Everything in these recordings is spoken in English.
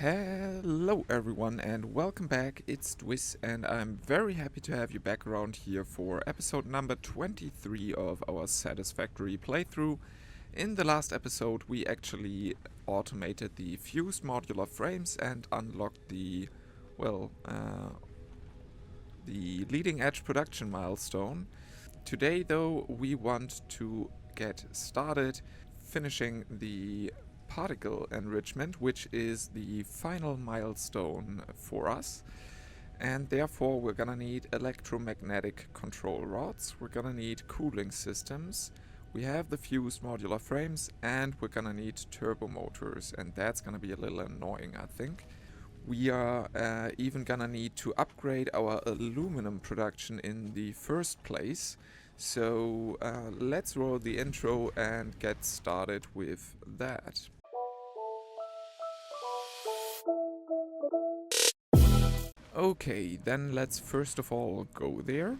Hello everyone and welcome back, it's Dwiss and I'm very happy to have you back around here for episode number 23 of our Satisfactory playthrough. In the last episode we actually automated the fused modular frames and unlocked the leading edge production milestone. Today though we want to get started finishing the particle enrichment, which is the final milestone for us, and therefore we're gonna need electromagnetic control rods, we're gonna need cooling systems, we have the fused modular frames, and we're gonna need turbo motors, and that's gonna be a little annoying, I think. We are even gonna need to upgrade our aluminum production in the first place. So let's roll the intro and get started with that. Okay, then let's first of all go there.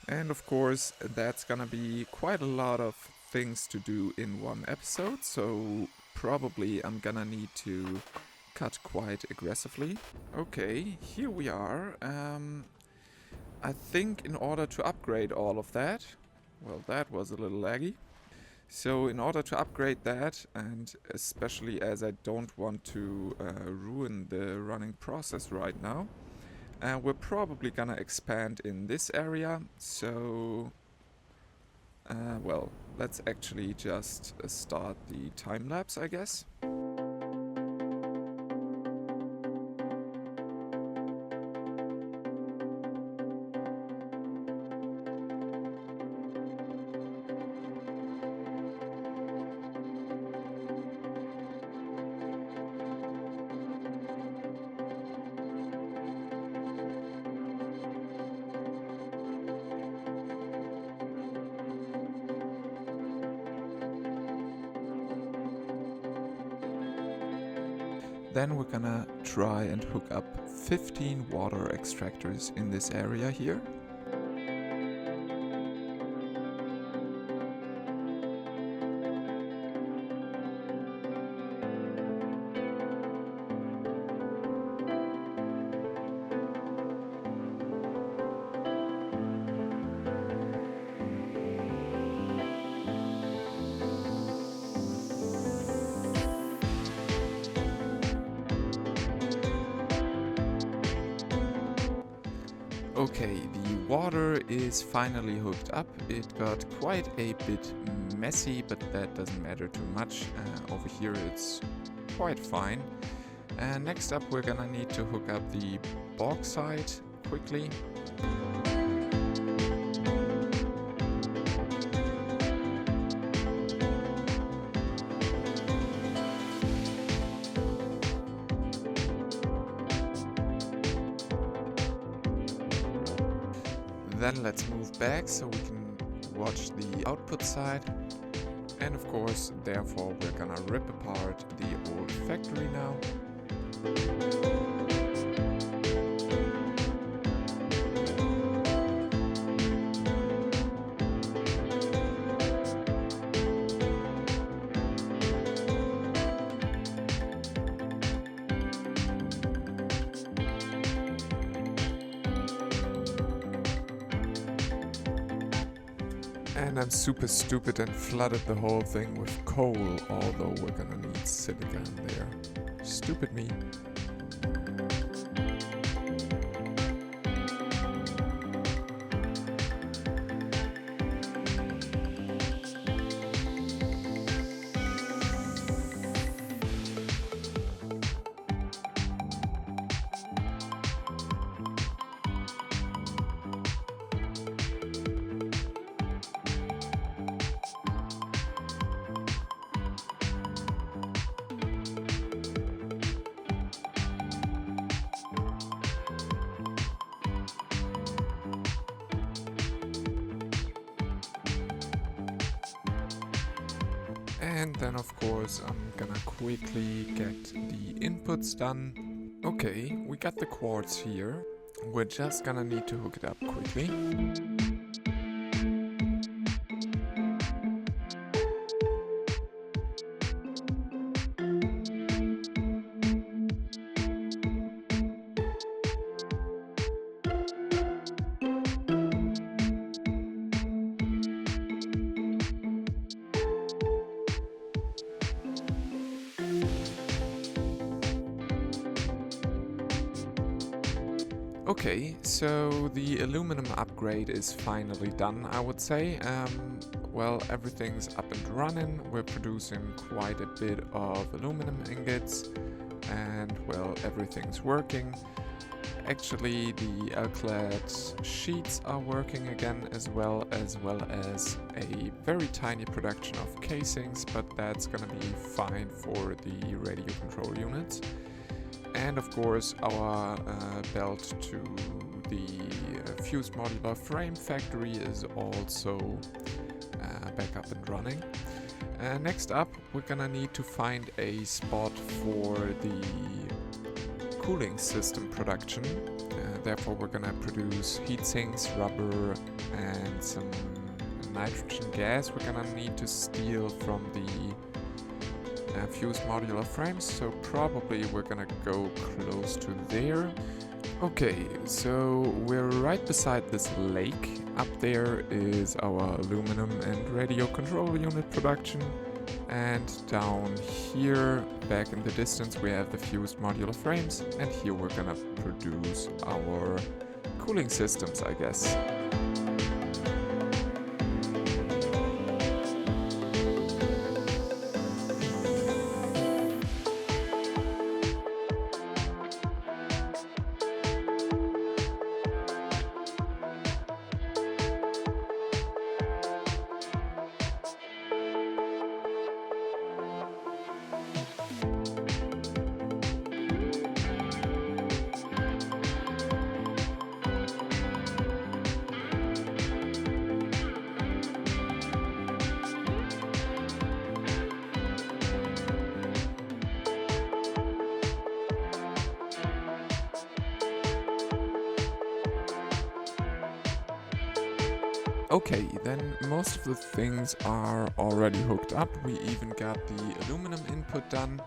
And of course, that's gonna be quite a lot of things to do in one episode, so probably I'm gonna need to cut quite aggressively. Okay, here we are. I think in order to upgrade all of that, well, that was a little laggy. So in order to upgrade that, and especially as I don't want to ruin the running process right now, we're probably gonna expand in this area. So, let's actually just start the time lapse, I guess. Then we're gonna try and hook up 15 water extractors in this area here. Okay, the water is finally hooked up. It got quite a bit messy, but that doesn't matter too much. Over here it's quite fine. And next up we're gonna need to hook up the bauxite quickly. Then let's move back so we can watch the output side. And of course, therefore, we're gonna rip apart the old factory now. And I'm super stupid and flooded the whole thing with coal, although we're gonna need silica in there. Stupid me. And then of course I'm gonna quickly get the inputs done. Okay, we got the quartz here. We're just gonna need to hook it up quickly. Okay, so the aluminum upgrade is finally done, I would say. Well, everything's up and running. We're producing quite a bit of aluminum ingots, and well, everything's working. Actually, the alkyd sheets are working again, as well as a very tiny production of casings, but that's gonna be fine for the radio control units. And of course, our belt to the fused modular frame factory is also back up and running. Next up, we're gonna need to find a spot for the cooling system production. Therefore, we're gonna produce heat sinks, rubber, and some nitrogen gas. We're gonna need to steal from the fused modular frames, so probably we're gonna go close to there. Okay, so we're right beside this lake. Up there is our aluminum and radio control unit production, and down here, back in the distance, we have the fused modular frames, and here we're gonna produce our cooling systems, I guess. Okay, then most of the things are already hooked up. We even got the aluminum input done.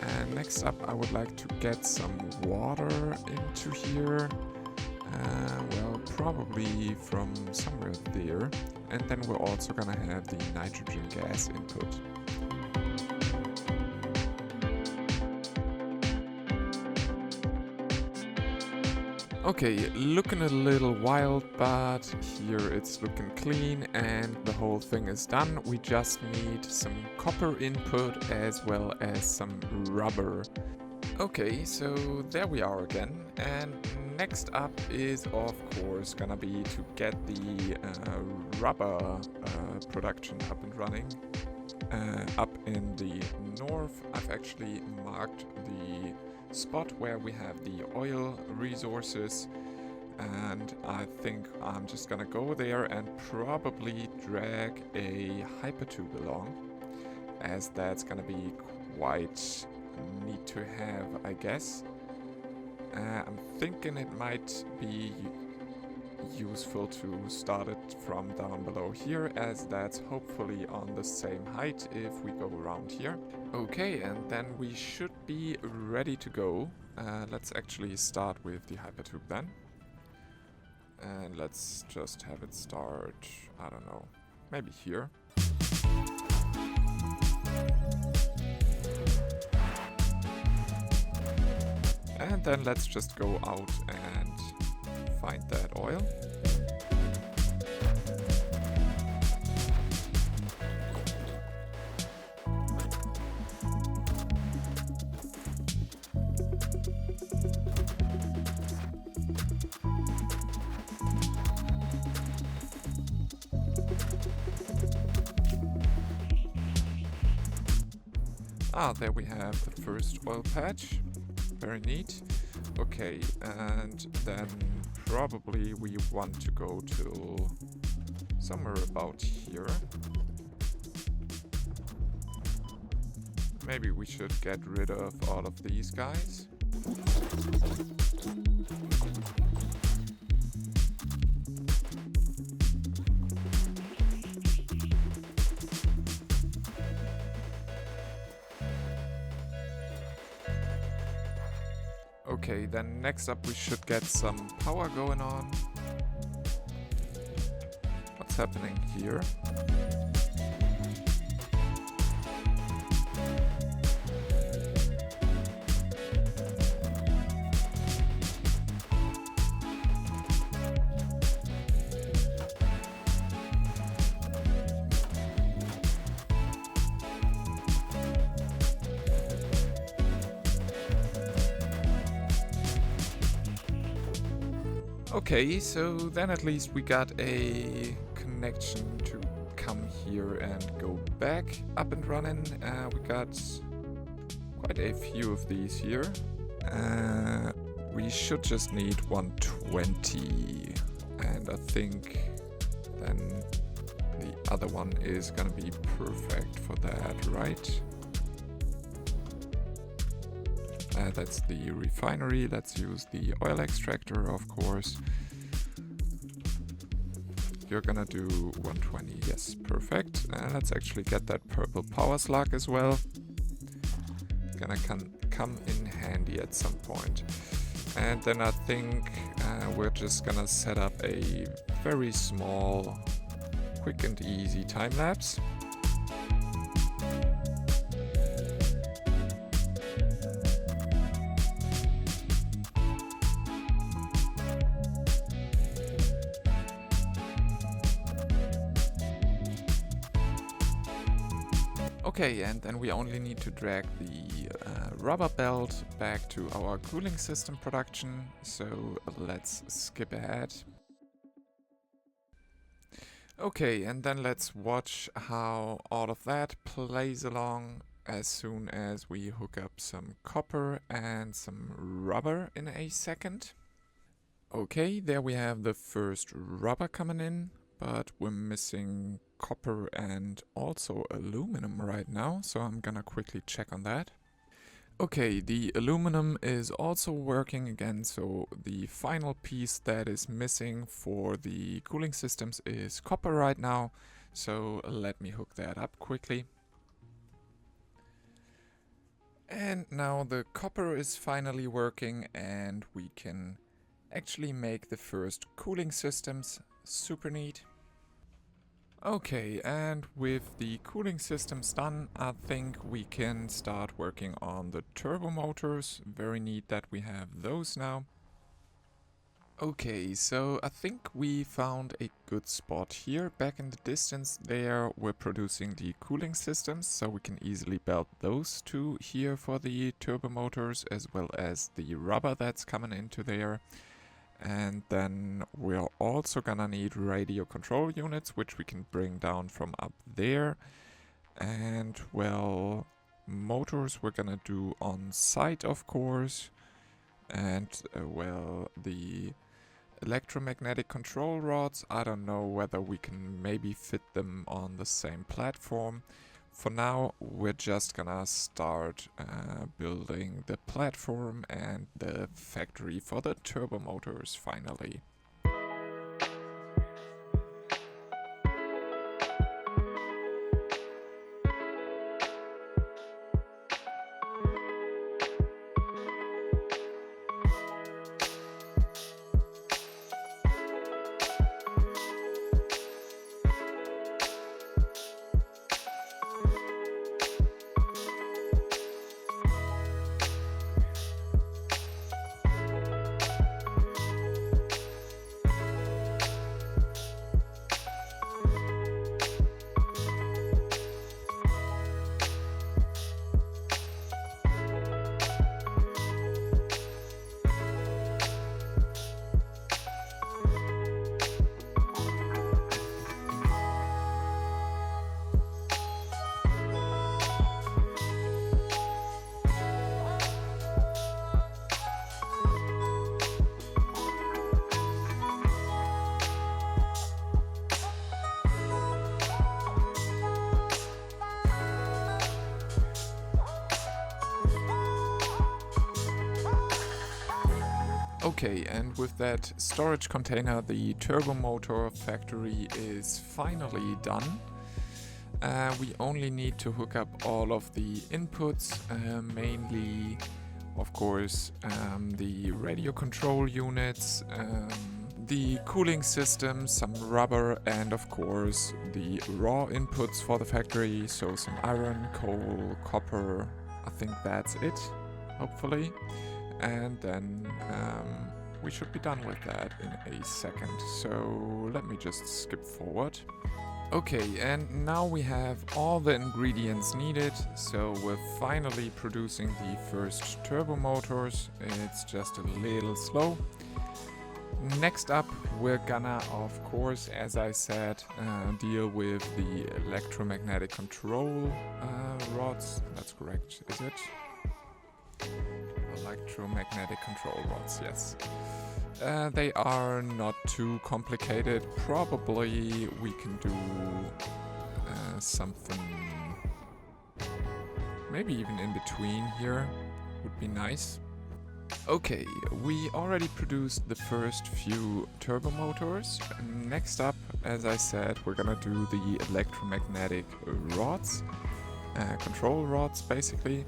And next up, I would like to get some water into here. Well, probably from somewhere there. And then we're also gonna have the nitrogen gas input. Okay, looking a little wild, but here it's looking clean and the whole thing is done. We just need some copper input as well as some rubber. Okay, so there we are again. And next up is of course gonna be to get the rubber production up and running. Up in the north, I've actually marked the spot where we have the oil resources, and I think I'm just gonna go there and probably drag a hypertube along, as that's gonna be quite neat to have, I guess. I'm thinking it might be useful to start it from down below here, as that's hopefully on the same height if we go around here. Okay, and then we should be ready to go. Let's actually start with the hypertube then. And let's just have it start, I don't know, maybe here. And then let's just go out and find that oil. There we have the first oil patch. Very neat. Okay, and then probably we want to go to somewhere about here. Maybe we should get rid of all of these guys. Okay, then next up we should get some power going on. What's happening here? Okay, so then at least we got a connection to come here and go back up and running. We got quite a few of these here. We should just need 120, and I think then the other one is gonna be perfect for that, right? That's the refinery. Let's use the oil extractor, of course. You're gonna do 120, yes, perfect. Let's actually get that purple power slug as well. Gonna come in handy at some point. And then I think we're just gonna set up a very small, quick and easy time lapse. Okay, and then we only need to drag the rubber belt back to our cooling system production, so let's skip ahead. Okay, and then let's watch how all of that plays along as soon as we hook up some copper and some rubber in a second. Okay, there we have the first rubber coming in, but we're missing copper and also aluminum right now, so I'm gonna quickly check on that. Okay, the aluminum is also working again, so the final piece that is missing for the cooling systems is copper right now, so let me hook that up quickly. And now the copper is finally working and we can actually make the first cooling systems. Super neat. Okay, and with the cooling systems done, I think we can start working on the turbo motors. Very neat that we have those now. Okay, so I think we found a good spot here. Back in the distance there, we're producing the cooling systems, so we can easily belt those two here for the turbo motors, as well as the rubber that's coming into there. And then we're also gonna need radio control units, which we can bring down from up there. And well, motors we're gonna do on site, of course. And well, the electromagnetic control rods, I don't know whether we can maybe fit them on the same platform. For now, we're just gonna start building the platform and the factory for the turbo motors finally. Okay, and with that storage container, the turbo motor factory is finally done. We only need to hook up all of the inputs, mainly, of course, the radio control units, the cooling system, some rubber, and of course the raw inputs for the factory, so some iron, coal, copper. I think that's it, hopefully. And then we should be done with that in a second. So let me just skip forward. Okay, and now we have all the ingredients needed. So we're finally producing the first turbo motors. It's just a little slow. Next up, we're gonna, of course, as I said, deal with the electromagnetic control rods. That's correct, is it? Electromagnetic control rods, yes. They are not too complicated. Probably we can do something maybe even in between here would be nice. Okay, we already produced the first few turbo motors. Next up, as I said, we're gonna do the electromagnetic rods, control rods basically.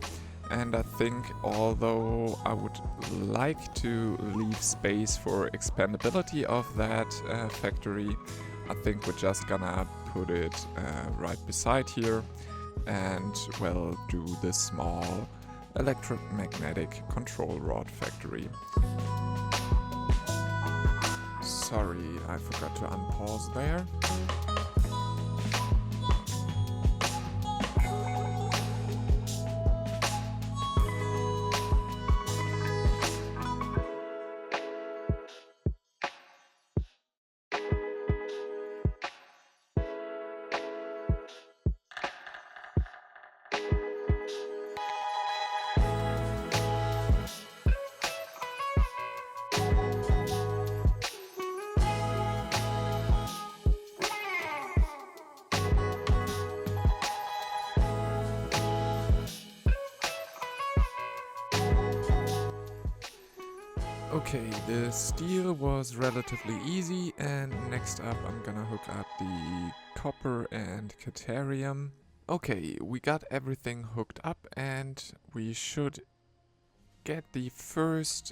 And I think, although I would like to leave space for expandability of that factory, I think we're just gonna put it right beside here and, well, do the small electromagnetic control rod factory. Sorry, I forgot to unpause there. Okay, the steel was relatively easy, and next up I'm gonna hook up the copper and caterium. Okay, we got everything hooked up and we should get the first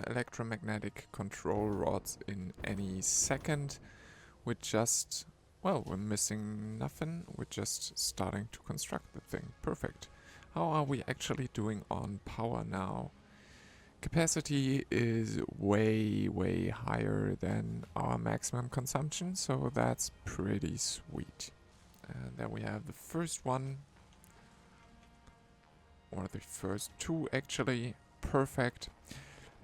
electromagnetic control rods in any second. We're just, well, we're missing nothing. We're just starting to construct the thing. Perfect. How are we actually doing on power now? Capacity is way higher than our maximum consumption, so that's pretty sweet. And then we have the first one, or the first two actually. Perfect.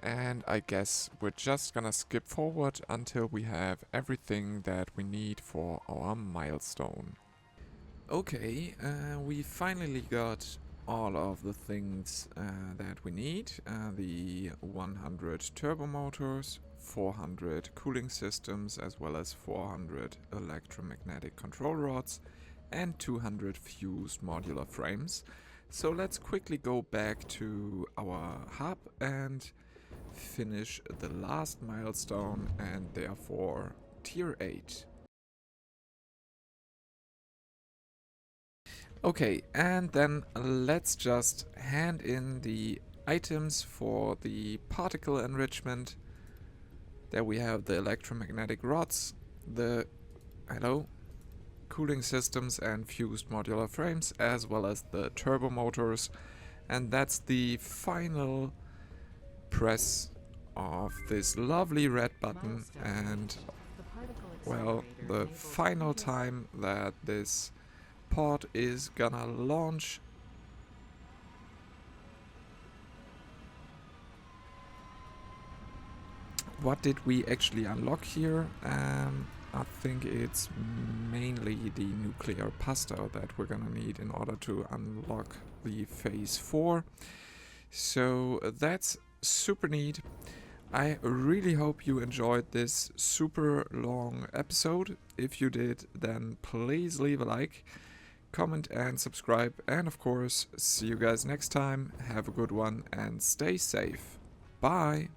And I guess we're just gonna skip forward until we have everything that we need for our milestone. Okay, we finally got all of the things that we need. The 100 turbo motors, 400 cooling systems, as well as 400 electromagnetic control rods, and 200 fused modular frames. So let's quickly go back to our hub and finish the last milestone, and therefore tier 8. Okay, and then let's just hand in the items for the particle enrichment. There we have the electromagnetic rods, the cooling systems and fused modular frames, as well as the turbo motors. And that's the final press of this lovely red button, and, well, the final time that this pod is gonna launch. What did we actually unlock here? I think it's mainly the nuclear pasta that we're gonna need in order to unlock the phase 4. So that's super neat. I really hope you enjoyed this super long episode. If you did, then please leave a like, comment and subscribe, and of course, see you guys next time. Have a good one and stay safe. Bye!